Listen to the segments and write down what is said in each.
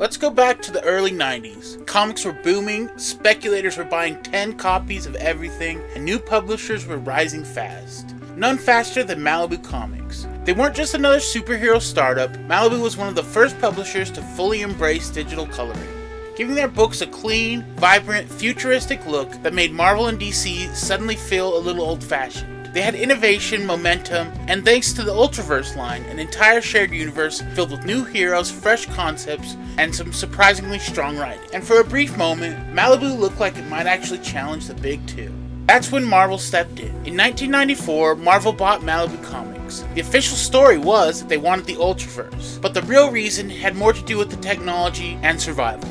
Let's go back to the early 90s. Comics were booming, speculators were buying 10 copies of everything, and new publishers were rising fast. None faster than Malibu Comics. They weren't just another superhero startup. Malibu was one of the first publishers to fully embrace digital coloring, giving their books a clean, vibrant, futuristic look that made Marvel and DC suddenly feel a little old-fashioned. They had innovation, momentum, and thanks to the Ultraverse line, an entire shared universe filled with new heroes, fresh concepts, and some surprisingly strong writing. And for a brief moment, Malibu looked like it might actually challenge the big two. That's when Marvel stepped in. In 1994, Marvel bought Malibu Comics. The official story was that they wanted the Ultraverse, but the real reason had more to do with the technology and survival.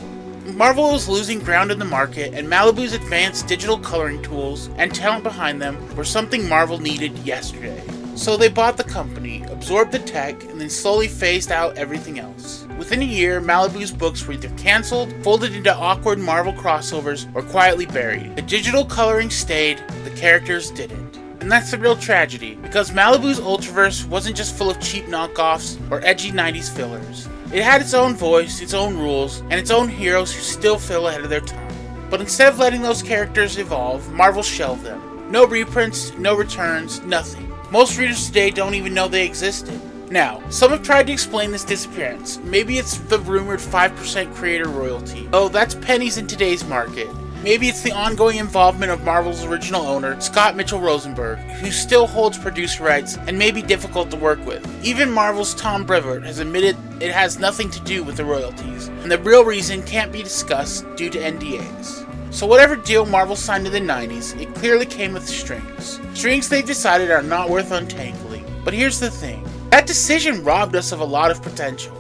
Marvel was losing ground in the market, and Malibu's advanced digital coloring tools and talent behind them were something Marvel needed yesterday. So they bought the company, absorbed the tech, and then slowly phased out everything else. Within a year, Malibu's books were either cancelled, folded into awkward Marvel crossovers, or quietly buried. The digital coloring stayed, the characters didn't. And that's the real tragedy, because Malibu's Ultraverse wasn't just full of cheap knockoffs or edgy 90s fillers. It had its own voice, its own rules, and its own heroes who still feel ahead of their time. But instead of letting those characters evolve, Marvel shelved them. No reprints, no returns, nothing. Most readers today don't even know they existed. Now, some have tried to explain this disappearance. Maybe it's the rumored 5% creator royalty. Oh, that's pennies in today's market. Maybe it's the ongoing involvement of Marvel's original owner, Scott Mitchell Rosenberg, who still holds producer rights and may be difficult to work with. Even Marvel's Tom Brevoort has admitted it has nothing to do with the royalties, and the real reason can't be discussed due to NDAs. So whatever deal Marvel signed in the 90s, it clearly came with strings. Strings they've decided are not worth untangling. But here's the thing. That decision robbed us of a lot of potential.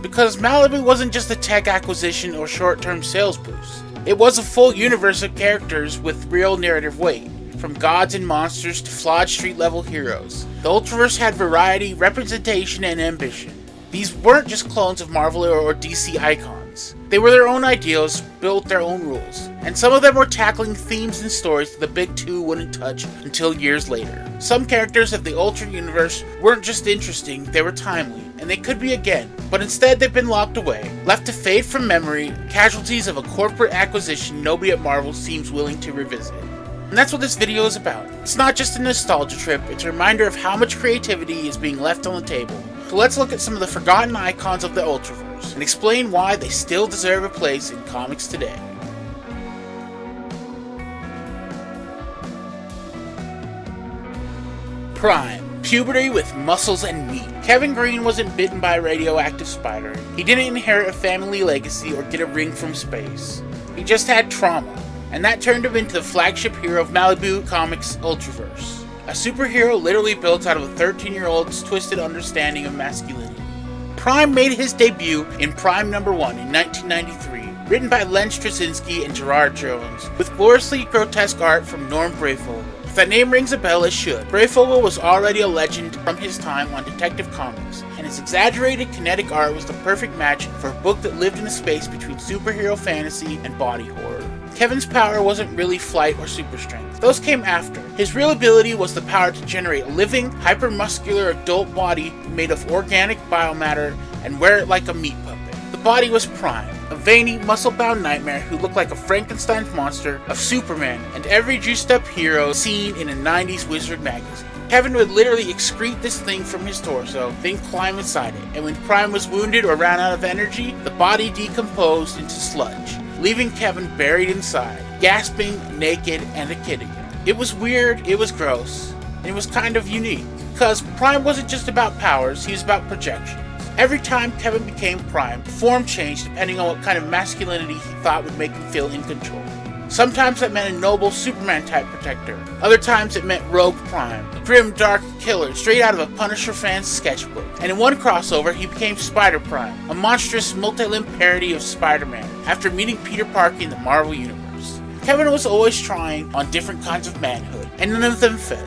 Because Malibu wasn't just a tech acquisition or short-term sales boost. It was a full universe of characters with real narrative weight, from gods and monsters to flawed street-level heroes. The Ultraverse had variety, representation, and ambition. These weren't just clones of Marvel or DC icons. They were their own ideals, built their own rules, and some of them were tackling themes and stories that the big two wouldn't touch until years later. Some characters of the Ultra Universe weren't just interesting, they were timely, and they could be again, but instead they've been locked away, left to fade from memory, casualties of a corporate acquisition nobody at Marvel seems willing to revisit. And that's what this video is about. It's not just a nostalgia trip, it's a reminder of how much creativity is being left on the table. So let's look at some of the forgotten icons of the Ultraverse, and explain why they still deserve a place in comics today. Prime. Puberty with muscles and meat. Kevin Green wasn't bitten by a radioactive spider. He didn't inherit a family legacy or get a ring from space. He just had trauma, and that turned him into the flagship hero of Malibu Comics' Ultraverse. A superhero literally built out of a 13-year-old's twisted understanding of masculinity. Prime made his debut in Prime #1 in 1993, written by Len Straczynski and Gerard Jones, with gloriously grotesque art from Norm Breyfogle. If that name rings a bell, it should. Breyfogle was already a legend from his time on Detective Comics, and his exaggerated kinetic art was the perfect match for a book that lived in a space between superhero fantasy and body horror. Kevin's power wasn't really flight or super strength. Those came after. His real ability was the power to generate a living, hypermuscular adult body made of organic biomatter and wear it like a meat puppet. The body was Prime, a veiny, muscle-bound nightmare who looked like a Frankenstein monster of Superman and every juiced-up hero seen in a 90s wizard magazine. Kevin would literally excrete this thing from his torso, then climb inside it, and when Prime was wounded or ran out of energy, the body decomposed into sludge, leaving Kevin buried inside, gasping, naked, and a kid again. It was weird, it was gross, and it was kind of unique, because Prime wasn't just about powers, he was about projections. Every time Kevin became Prime, the form changed depending on what kind of masculinity he thought would make him feel in control. Sometimes that meant a noble Superman-type protector. Other times it meant Rogue Prime, a grim, dark killer straight out of a Punisher fan's sketchbook. And in one crossover, he became Spider Prime, a monstrous, multi-limbed parody of Spider-Man, after meeting Peter Parker in the Marvel Universe. Kevin was always trying on different kinds of manhood, and none of them fit.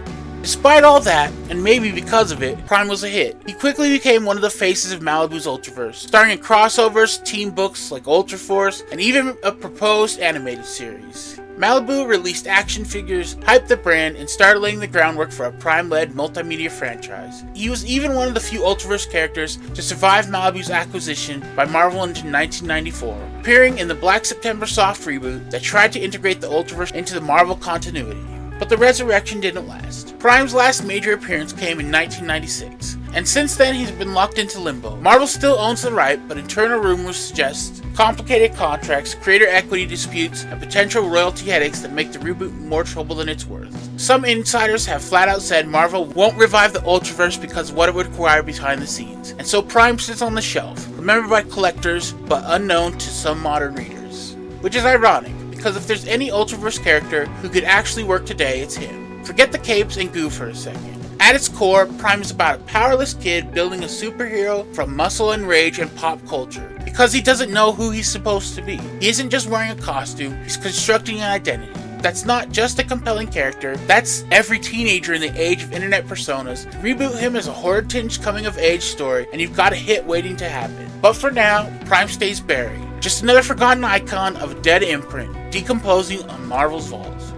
Despite all that, and maybe because of it, Prime was a hit. He quickly became one of the faces of Malibu's Ultraverse, starring in crossovers, team books like Ultraforce, and even a proposed animated series. Malibu released action figures, hyped the brand, and started laying the groundwork for a Prime-led multimedia franchise. He was even one of the few Ultraverse characters to survive Malibu's acquisition by Marvel in 1994, appearing in the Black September soft reboot that tried to integrate the Ultraverse into the Marvel continuity. But the resurrection didn't last. Prime's last major appearance came in 1996, and since then he's been locked into limbo. Marvel still owns the right, but internal rumors suggest complicated contracts, creator equity disputes, and potential royalty headaches that make the reboot more trouble than it's worth. Some insiders have flat out said Marvel won't revive the Ultraverse because of what it would require behind the scenes, and so Prime sits on the shelf, remembered by collectors but unknown to some modern readers. Which is ironic, because if there's any Ultraverse character who could actually work today, it's him. Forget the capes and goo for a second. At its core, Prime is about a powerless kid building a superhero from muscle and rage and pop culture, because he doesn't know who he's supposed to be. He isn't just wearing a costume, he's constructing an identity. That's not just a compelling character, that's every teenager in the age of internet personas. Reboot him as a horror-tinged coming-of-age story, and you've got a hit waiting to happen. But for now, Prime stays buried. Just another forgotten icon of a dead imprint, decomposing on Marvel's vaults.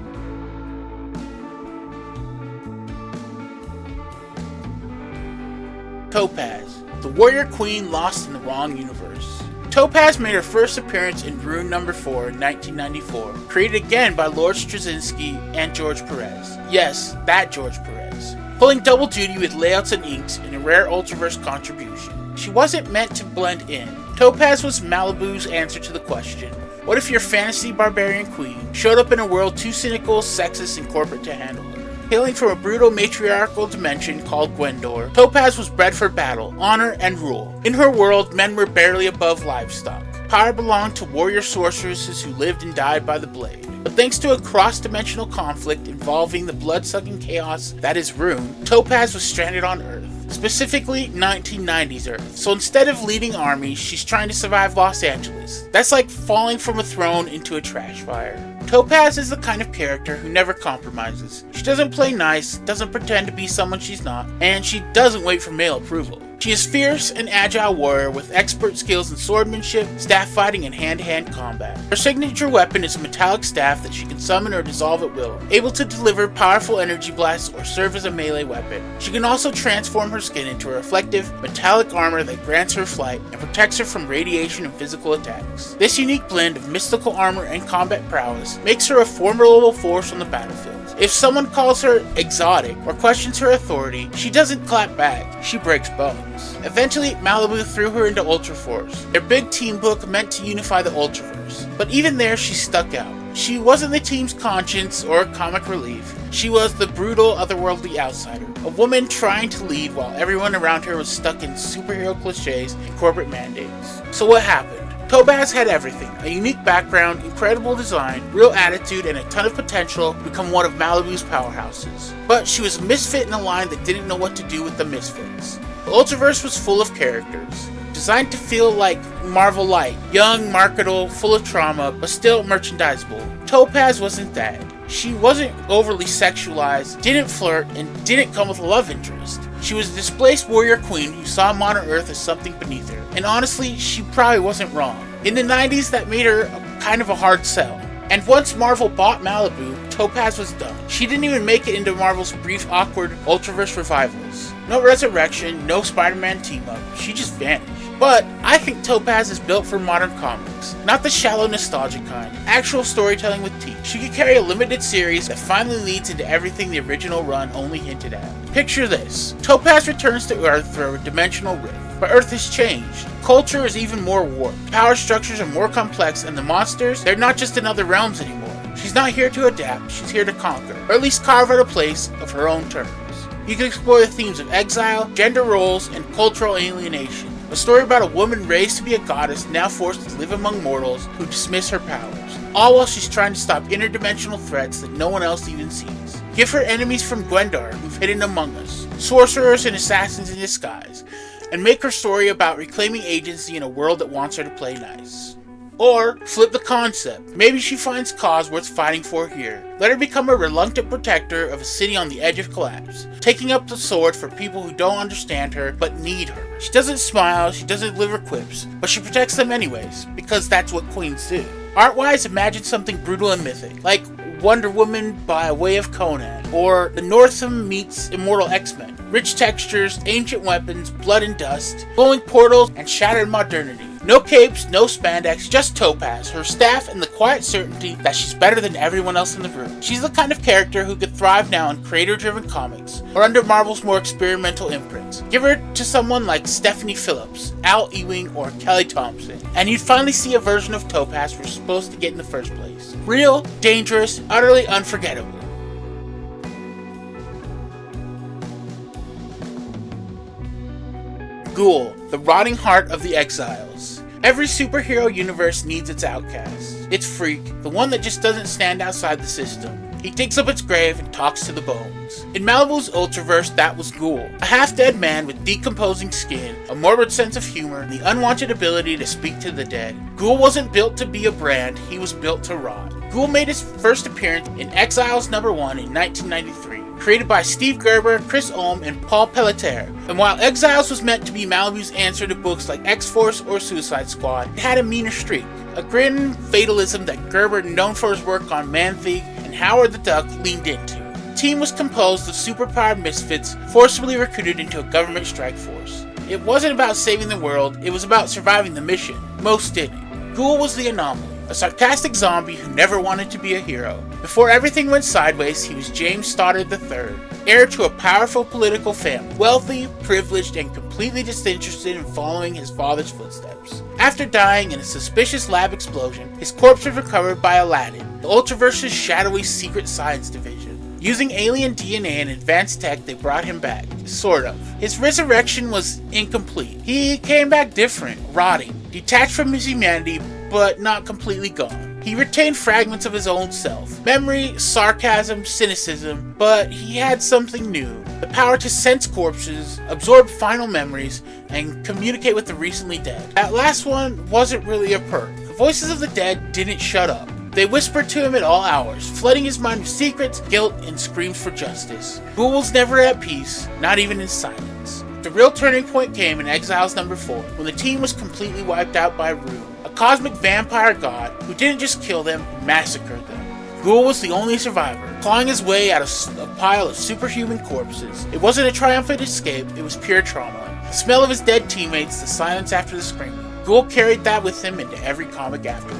Topaz, the warrior queen lost in the wrong universe. Topaz made her first appearance in Rune number 4 in 1994, created again by Lord Straczynski and George Perez. Yes, that George Perez. Pulling double duty with layouts and inks in a rare Ultraverse contribution. She wasn't meant to blend in. Topaz was Malibu's answer to the question, what if your fantasy barbarian queen showed up in a world too cynical, sexist, and corporate to handle her? Hailing from a brutal matriarchal dimension called Gwendor, Topaz was bred for battle, honor, and rule. In her world, men were barely above livestock. Power belonged to warrior sorceresses who lived and died by the blade. But thanks to a cross-dimensional conflict involving the blood-sucking chaos that is Rune, Topaz was stranded on Earth. Specifically 1990s Earth. So instead of leading armies, she's trying to survive Los Angeles. That's like falling from a throne into a trash fire. Topaz is the kind of character who never compromises. She doesn't play nice, doesn't pretend to be someone she's not, and she doesn't wait for male approval. She is fierce and agile warrior with expert skills in swordsmanship, staff fighting, and hand-to-hand combat. Her signature weapon is a metallic staff that she can summon or dissolve at will, able to deliver powerful energy blasts or serve as a melee weapon. She can also transform her skin into a reflective, metallic armor that grants her flight and protects her from radiation and physical attacks. This unique blend of mystical armor and combat prowess makes her a formidable force on the battlefield. If someone calls her exotic or questions her authority, she doesn't clap back, she breaks bones. Eventually, Malibu threw her into Ultraforce, their big team book meant to unify the Ultraverse. But even there, she stuck out. She wasn't the team's conscience or comic relief. She was the brutal, otherworldly outsider, a woman trying to lead while everyone around her was stuck in superhero cliches and corporate mandates. So what happened? Topaz had everything, a unique background, incredible design, real attitude, and a ton of potential to become one of Malibu's powerhouses. But she was a misfit in a line that didn't know what to do with the misfits. The Ultraverse was full of characters, designed to feel like Marvel Light, young, marketable, full of trauma, but still merchandisable. Topaz wasn't that. She wasn't overly sexualized, didn't flirt, and didn't come with a love interest. She was a displaced warrior queen who saw modern Earth as something beneath her. And honestly, she probably wasn't wrong. In the 90s, that made her kind of a hard sell. And once Marvel bought Malibu, Topaz was done. She didn't even make it into Marvel's brief, awkward Ultraverse revivals. No resurrection, no Spider-Man team-up, she just vanished. But I think Topaz is built for modern comics, not the shallow nostalgia kind, actual storytelling with teeth. She could carry a limited series that finally leads into everything the original run only hinted at. Picture this, Topaz returns to Earth through a dimensional rift, but Earth has changed. Culture is even more warped, power structures are more complex, and the monsters, they're not just in other realms anymore. She's not here to adapt, she's here to conquer, or at least carve out a place of her own terms. You can explore the themes of exile, gender roles, and cultural alienation. A story about a woman raised to be a goddess now forced to live among mortals who dismiss her powers, all while she's trying to stop interdimensional threats that no one else even sees. Give her enemies from Gwendor who've hidden among us, sorcerers and assassins in disguise, and make her story about reclaiming agency in a world that wants her to play nice. Or flip the concept. Maybe she finds cause worth fighting for here. Let her become a reluctant protector of a city on the edge of collapse, taking up the sword for people who don't understand her but need her. She doesn't smile, she doesn't deliver quips, but she protects them anyways, because that's what queens do. Art-wise, imagine something brutal and mythic, like Wonder Woman by way of Conan, or the Northam meets Immortal X-Men. Rich textures, ancient weapons, blood and dust, glowing portals, and shattered modernity. No capes, no spandex, just Topaz, her staff, and the quiet certainty that she's better than everyone else in the room. She's the kind of character who could thrive now in creator-driven comics, or under Marvel's more experimental imprints. Give her to someone like Stephanie Phillips, Al Ewing, or Kelly Thompson, and you'd finally see a version of Topaz we're supposed to get in the first place. Real, dangerous, utterly unforgettable. Ghoul, the rotting heart of the exiles. Every superhero universe needs its outcast, its freak, the one that just doesn't stand outside the system. He digs up its grave and talks to the bones. In Malibu's Ultraverse, that was Ghoul, a half-dead man with decomposing skin, a morbid sense of humor, and the unwanted ability to speak to the dead. Ghoul wasn't built to be a brand, he was built to rot. Ghoul made his first appearance in Exiles #1 in 1993. Created by Steve Gerber, Chris Ulm, and Paul Pelletier. And while Exiles was meant to be Malibu's answer to books like X-Force or Suicide Squad, it had a meaner streak, a grim fatalism that Gerber, known for his work on Man-Thing and Howard the Duck, leaned into. The team was composed of superpowered misfits forcibly recruited into a government strike force. It wasn't about saving the world, it was about surviving the mission. Most didn't. Ghoul was the anomaly. A sarcastic zombie who never wanted to be a hero. Before everything went sideways, he was James Stoddard III, heir to a powerful political family, wealthy, privileged, and completely disinterested in following his father's footsteps. After dying in a suspicious lab explosion, his corpse was recovered by Aladdin, the Ultraverse's shadowy secret science division. Using alien DNA and advanced tech, they brought him back. Sort of. His resurrection was incomplete. He came back different, rotting, detached from his humanity, but not completely gone. He retained fragments of his own self. Memory, sarcasm, cynicism, but he had something new. The power to sense corpses, absorb final memories, and communicate with the recently dead. That last one wasn't really a perk. The voices of the dead didn't shut up. They whispered to him at all hours, flooding his mind with secrets, guilt, and screams for justice. Ghoul was never at peace, not even in silence. The real turning point came in Exiles #4, when the team was completely wiped out by Rue, a cosmic vampire god who didn't just kill them, he massacred them. Ghoul was the only survivor, clawing his way out of a pile of superhuman corpses. It wasn't a triumphant escape, it was pure trauma. The smell of his dead teammates, the silence after the screaming. Ghoul carried that with him into every comic afterward.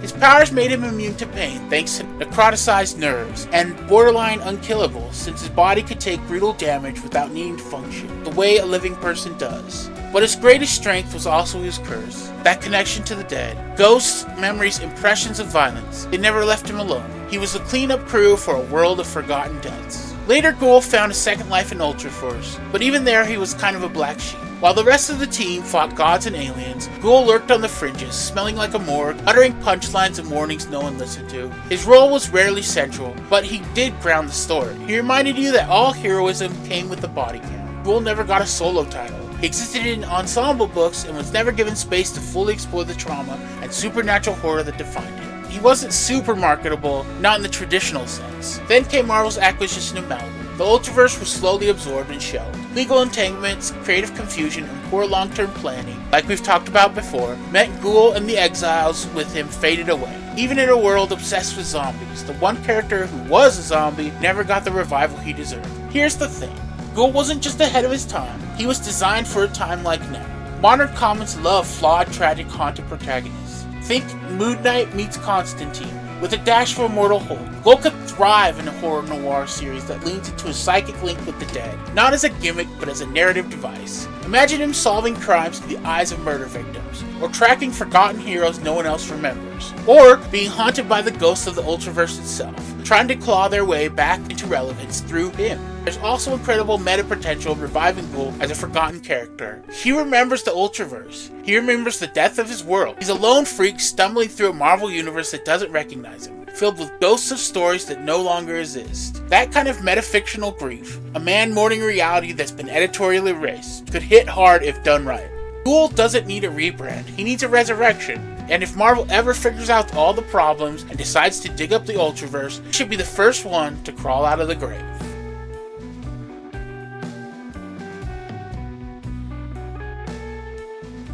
His powers made him immune to pain thanks to necroticized nerves, and borderline unkillable since his body could take brutal damage without needing to function, the way a living person does. But his greatest strength was also his curse, that connection to the dead. Ghosts, memories, impressions of violence. It never left him alone. He was the cleanup crew for a world of forgotten deaths. Later, Ghoul found a second life in Ultraverse, but even there he was kind of a black sheep. While the rest of the team fought gods and aliens, Ghoul lurked on the fringes, smelling like a morgue, uttering punchlines and warnings no one listened to. His role was rarely central, but he did ground the story. He reminded you that all heroism came with a body count. Ghoul never got a solo title. He existed in ensemble books and was never given space to fully explore the trauma and supernatural horror that defined him. He wasn't super marketable, not in the traditional sense. Then came Marvel's acquisition of Malibu. The Ultraverse was slowly absorbed and shelved. Legal entanglements, creative confusion, and poor long-term planning, like we've talked about before, meant Ghoul and the Exiles with him faded away. Even in a world obsessed with zombies, the one character who was a zombie never got the revival he deserved. Here's the thing. Ghoul wasn't just ahead of his time, he was designed for a time like now. Modern comics love flawed, tragic, haunted protagonists. Think Moon Knight meets Constantine, with a dash for immortal hope. Ghoul could thrive in a horror noir series that leans into a psychic link with the dead, not as a gimmick but as a narrative device. Imagine him solving crimes through the eyes of murder victims, or tracking forgotten heroes no one else remembers, or being haunted by the ghosts of the Ultraverse itself, trying to claw their way back into relevance through him. There's also incredible meta potential reviving Ghoul as a forgotten character. He remembers the Ultraverse. He remembers the death of his world. He's a lone freak stumbling through a Marvel universe that doesn't recognize him, filled with ghosts of stories that no longer exist. That kind of metafictional grief, a man mourning reality that's been editorially erased, could hit hard if done right. Ghoul doesn't need a rebrand, he needs a resurrection. And if Marvel ever figures out all the problems and decides to dig up the Ultraverse, it should be the first one to crawl out of the grave.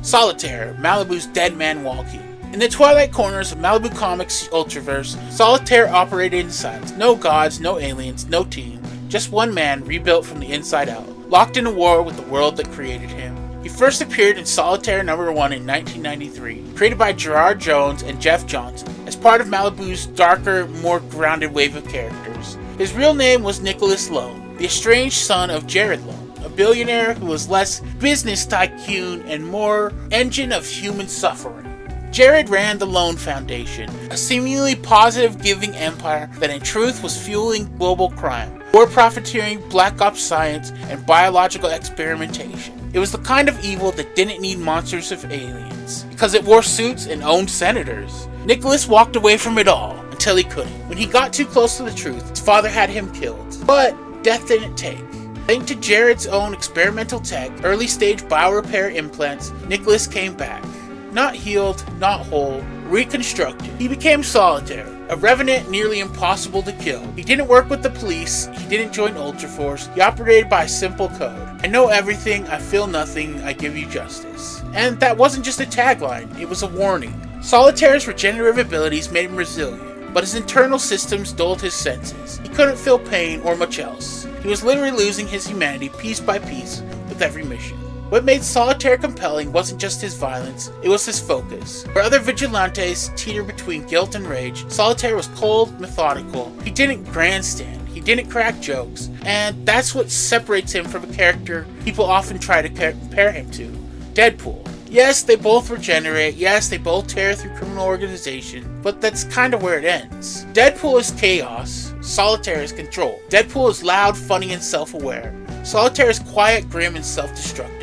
Solitaire, Malibu's dead man walking. In the twilight corners of Malibu Comics' Ultraverse, Solitaire operated in silence. No gods, no aliens, no team. Just one man rebuilt from the inside out, locked in a war with the world that created him. He first appeared in Solitaire #1 in 1993, created by Gerard Jones and Jeff Johnson, as part of Malibu's darker, more grounded wave of characters. His real name was Nicholas Lone, the estranged son of Jared Lone, a billionaire who was less business tycoon and more engine of human suffering. Jared ran the Lone Foundation, a seemingly positive giving empire that in truth was fueling global crime, war profiteering, black ops science, and biological experimentation. It was the kind of evil that didn't need monsters of aliens, because it wore suits and owned senators. Nicholas walked away from it all, until he couldn't. When he got too close to the truth, his father had him killed. But death didn't take. Thanks to Jared's own experimental tech, early stage biorepair implants, Nicholas came back. Not healed, not whole, reconstructed. He became Solitaire, a revenant nearly impossible to kill. He didn't work with the police, he didn't join Ultraforce, he operated by a simple code. I know everything, I feel nothing, I give you justice. And that wasn't just a tagline, it was a warning. Solitaire's regenerative abilities made him resilient, but his internal systems dulled his senses. He couldn't feel pain or much else. He was literally losing his humanity piece by piece with every mission. What made Solitaire compelling wasn't just his violence, it was his focus. Where other vigilantes teeter between guilt and rage, Solitaire was cold, methodical. He didn't grandstand, he didn't crack jokes, and that's what separates him from a character people often try to compare him to, Deadpool. Yes, they both regenerate, yes, they both tear through criminal organization, but that's kind of where it ends. Deadpool is chaos, Solitaire is control. Deadpool is loud, funny, and self-aware. Solitaire is quiet, grim, and self-destructive.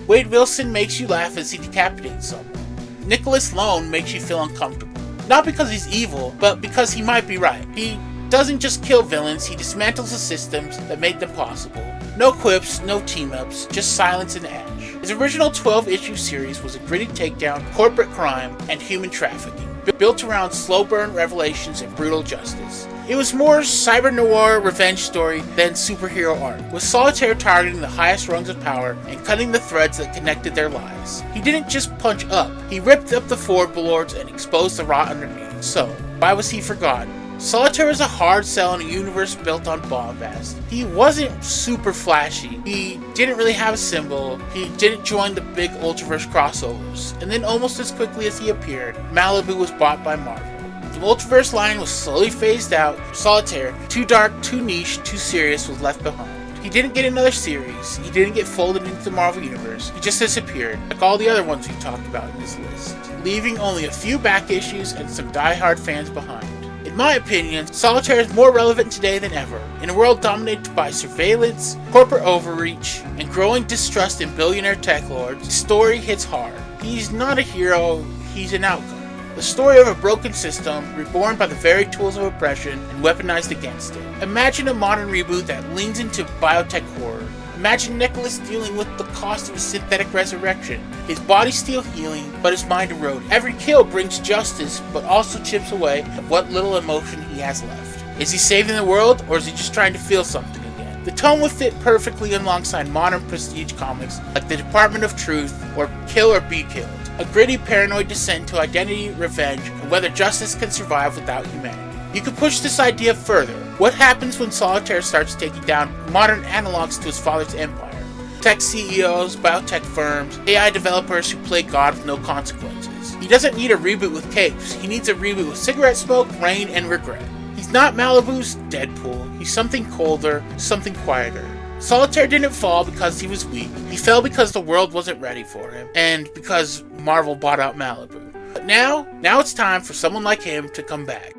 Wade Wilson makes you laugh as he decapitates someone. Nicholas Lone makes you feel uncomfortable. Not because he's evil, but because he might be right. He doesn't just kill villains, he dismantles the systems that made them possible. No quips, no team-ups, just silence and edge. His original 12-issue series was a gritty takedown, corporate crime, and human trafficking, built around slow-burn revelations and brutal justice. It was more cyber-noir revenge story than superhero art, with Solitaire targeting the highest rungs of power and cutting the threads that connected their lives. He didn't just punch up, he ripped up the floorboards and exposed the rot underneath. So, why was he forgotten? Solitaire was a hard sell in a universe built on bombast. He wasn't super flashy, he didn't really have a symbol, he didn't join the big Ultraverse crossovers, and then almost as quickly as he appeared, Malibu was bought by Marvel. The Ultraverse line was slowly phased out. Solitaire, too dark, too niche, too serious, was left behind. He didn't get another series, he didn't get folded into the Marvel Universe, he just disappeared, like all the other ones we talked about in this list, leaving only a few back issues and some die-hard fans behind. In my opinion, Solitaire is more relevant today than ever. In a world dominated by surveillance, corporate overreach, and growing distrust in billionaire tech lords, his story hits hard. He's not a hero, he's an outcome. The story of a broken system, reborn by the very tools of oppression and weaponized against it. Imagine a modern reboot that leans into biotech horror. Imagine Nicholas dealing with the cost of a synthetic resurrection. His body still healing, but his mind eroding. Every kill brings justice, but also chips away at what little emotion he has left. Is he saving the world, or is he just trying to feel something again? The tone would fit perfectly alongside modern prestige comics like The Department of Truth or Kill or Be Killed. A gritty, paranoid descent to identity, revenge, and whether justice can survive without humanity. You could push this idea further. What happens when Solitaire starts taking down modern analogs to his father's empire? Tech CEOs, biotech firms, AI developers who play God with no consequences. He doesn't need a reboot with capes, he needs a reboot with cigarette smoke, rain, and regret. He's not Malibu's Deadpool, he's something colder, something quieter. Solitaire didn't fall because he was weak, he fell because the world wasn't ready for him, and because Marvel bought out Malibu. But now it's time for someone like him to come back.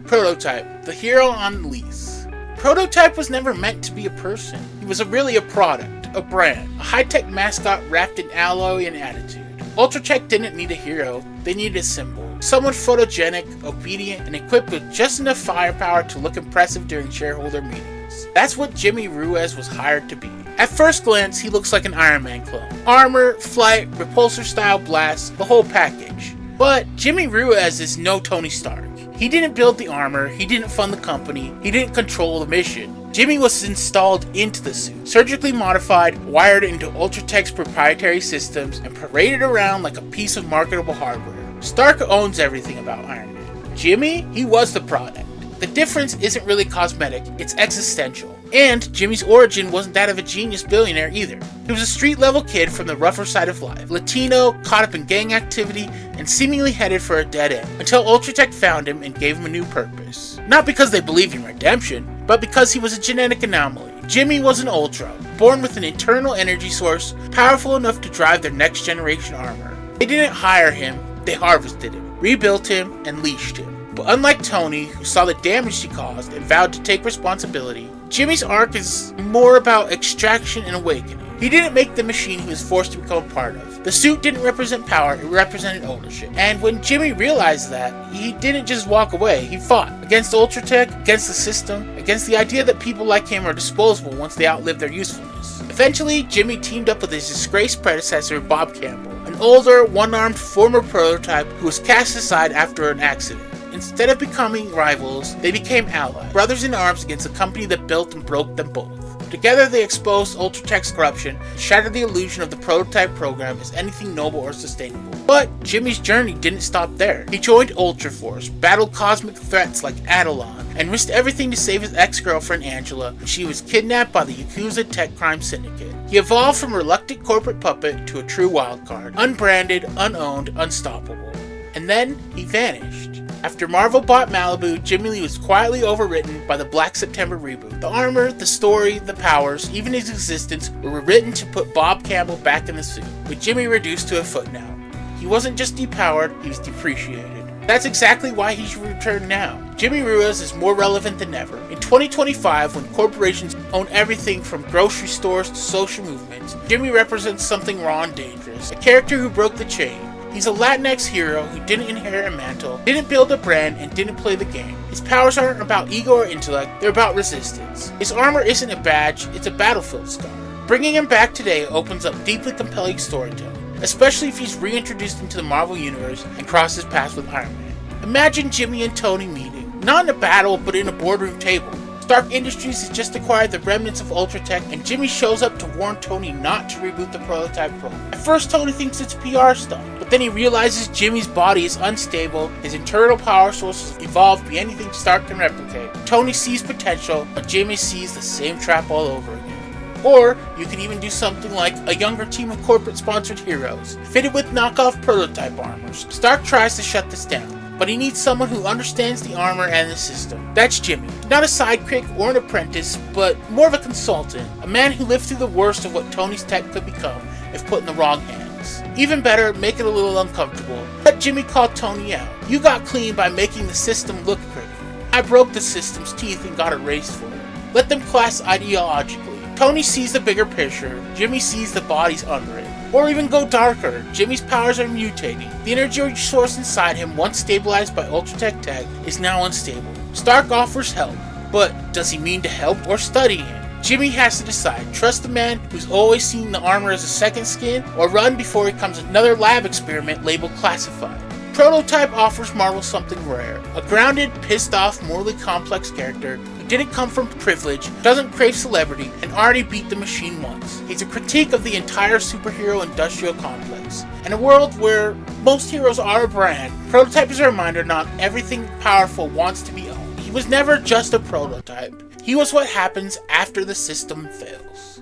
Prototype, the hero on lease. Prototype was never meant to be a person. He was really a product, a brand, a high-tech mascot wrapped in alloy and attitude. Ultratech didn't need a hero, they needed a symbol. Someone photogenic, obedient, and equipped with just enough firepower to look impressive during shareholder meetings. That's what Jimmy Ruiz was hired to be. At first glance, he looks like an Iron Man clone. Armor, flight, repulsor-style blasts, the whole package. But Jimmy Ruiz is no Tony Stark. He didn't build the armor, he didn't fund the company, he didn't control the mission. Jimmy was installed into the suit, surgically modified, wired into Ultratech's proprietary systems, and paraded around like a piece of marketable hardware. Stark owns everything about Iron Man. Jimmy, he was the product. The difference isn't really cosmetic, it's existential. And Jimmy's origin wasn't that of a genius billionaire either. He was a street-level kid from the rougher side of life, Latino, caught up in gang activity, and seemingly headed for a dead end, until Ultratech found him and gave him a new purpose. Not because they believed in redemption, but because he was a genetic anomaly. Jimmy was an Ultra, born with an internal energy source, powerful enough to drive their next generation armor. They didn't hire him, they harvested him, rebuilt him, and leashed him. But unlike Tony, who saw the damage he caused and vowed to take responsibility, Jimmy's arc is more about extraction and awakening. He didn't make the machine he was forced to become a part of. The suit didn't represent power, it represented ownership. And when Jimmy realized that, he didn't just walk away, he fought. Against Ultratech, against the system, against the idea that people like him are disposable once they outlive their usefulness. Eventually, Jimmy teamed up with his disgraced predecessor, Bob Campbell, an older, one-armed former prototype who was cast aside after an accident. Instead of becoming rivals, they became allies, brothers in arms against the company that built and broke them both. Together they exposed Ultratech's corruption and shattered the illusion of the prototype program as anything noble or sustainable. But Jimmy's journey didn't stop there. He joined Ultraverse, battled cosmic threats like Adelon, and risked everything to save his ex-girlfriend Angela when she was kidnapped by the Yakuza tech crime syndicate. He evolved from a reluctant corporate puppet to a true wildcard, unbranded, unowned, unstoppable. And then he vanished. After Marvel bought Malibu, Jimmy Lee was quietly overwritten by the Black September reboot. The armor, the story, the powers, even his existence were written to put Bob Campbell back in the suit, with Jimmy reduced to a footnote. He wasn't just depowered, he was depreciated. That's exactly why he should return now. Jimmy Ruiz is more relevant than ever. In 2025, when corporations own everything from grocery stores to social movements, Jimmy represents something raw and dangerous, a character who broke the chain. He's a Latinx hero who didn't inherit a mantle, didn't build a brand, and didn't play the game. His powers aren't about ego or intellect, they're about resistance. His armor isn't a badge, it's a battlefield scar. Bringing him back today opens up deeply compelling storytelling, especially if he's reintroduced into the Marvel Universe and crosses paths with Iron Man. Imagine Jimmy and Tony meeting, not in a battle, but in a boardroom table. Stark Industries has just acquired the remnants of Ultratech, and Jimmy shows up to warn Tony not to reboot the prototype program. At first, Tony thinks it's PR stuff, but then he realizes Jimmy's body is unstable, his internal power sources evolved beyond anything Stark can replicate. Tony sees potential, but Jimmy sees the same trap all over again. Or, you could even do something like a younger team of corporate-sponsored heroes, fitted with knockoff prototype armors. Stark tries to shut this down, but he needs someone who understands the armor and the system. That's Jimmy. Not a sidekick or an apprentice, but more of a consultant. A man who lived through the worst of what Tony's tech could become if put in the wrong hands. Even better, make it a little uncomfortable. Let Jimmy call Tony out. You got clean by making the system look pretty. I broke the system's teeth and got erased for it. Let them clash ideologically. Tony sees the bigger picture, Jimmy sees the bodies under it. Or even go darker, Jimmy's powers are mutating. The energy source inside him, once stabilized by Ultratech tech, is now unstable. Stark offers help, but does he mean to help or study him? Jimmy has to decide, trust the man who's always seen the armor as a second skin, or run before he becomes another lab experiment labeled classified. Prototype offers Marvel something rare, a grounded, pissed off, morally complex character who didn't come from privilege, doesn't crave celebrity, and already beat the machine once. He's a critique of the entire superhero industrial complex. In a world where most heroes are a brand, Prototype is a reminder not everything powerful wants to be owned. He was never just a prototype. He was what happens after the system fails.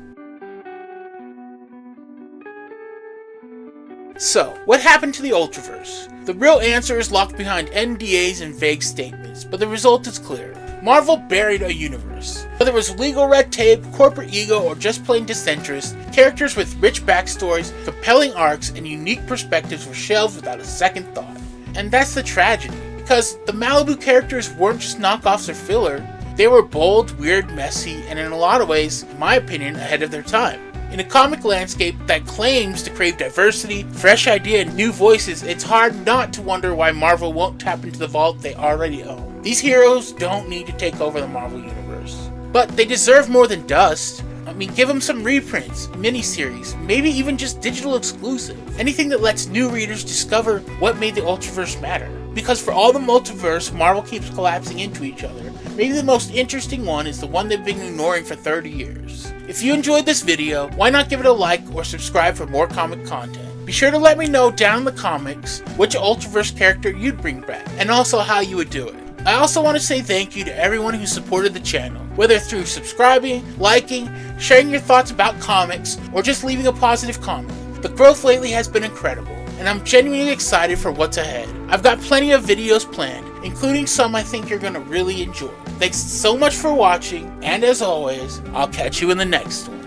So, what happened to the Ultraverse? The real answer is locked behind NDAs and vague statements, but the result is clear. Marvel buried a universe. Whether it was legal red tape, corporate ego, or just plain disinterest, characters with rich backstories, compelling arcs, and unique perspectives were shelved without a second thought. And that's the tragedy, because the Malibu characters weren't just knockoffs or filler, they were bold, weird, messy, and in a lot of ways, in my opinion, ahead of their time. In a comic landscape that claims to crave diversity, fresh idea, and new voices, it's hard not to wonder why Marvel won't tap into the vault they already own. These heroes don't need to take over the Marvel Universe. But they deserve more than dust. I mean, give them some reprints, miniseries, maybe even just digital exclusive. Anything that lets new readers discover what made the Ultraverse matter. because for all the multiverse Marvel keeps collapsing into each other, maybe the most interesting one is the one they've been ignoring for 30 years. If you enjoyed this video, why not give it a like or subscribe for more comic content? Be sure to let me know down in the comments which Ultraverse character you'd bring back, and also how you would do it. I also want to say thank you to everyone who supported the channel, whether through subscribing, liking, sharing your thoughts about comics, or just leaving a positive comment. The growth lately has been incredible, and I'm genuinely excited for what's ahead. I've got plenty of videos planned, including some I think you're going to really enjoy. Thanks so much for watching, and as always, I'll catch you in the next one.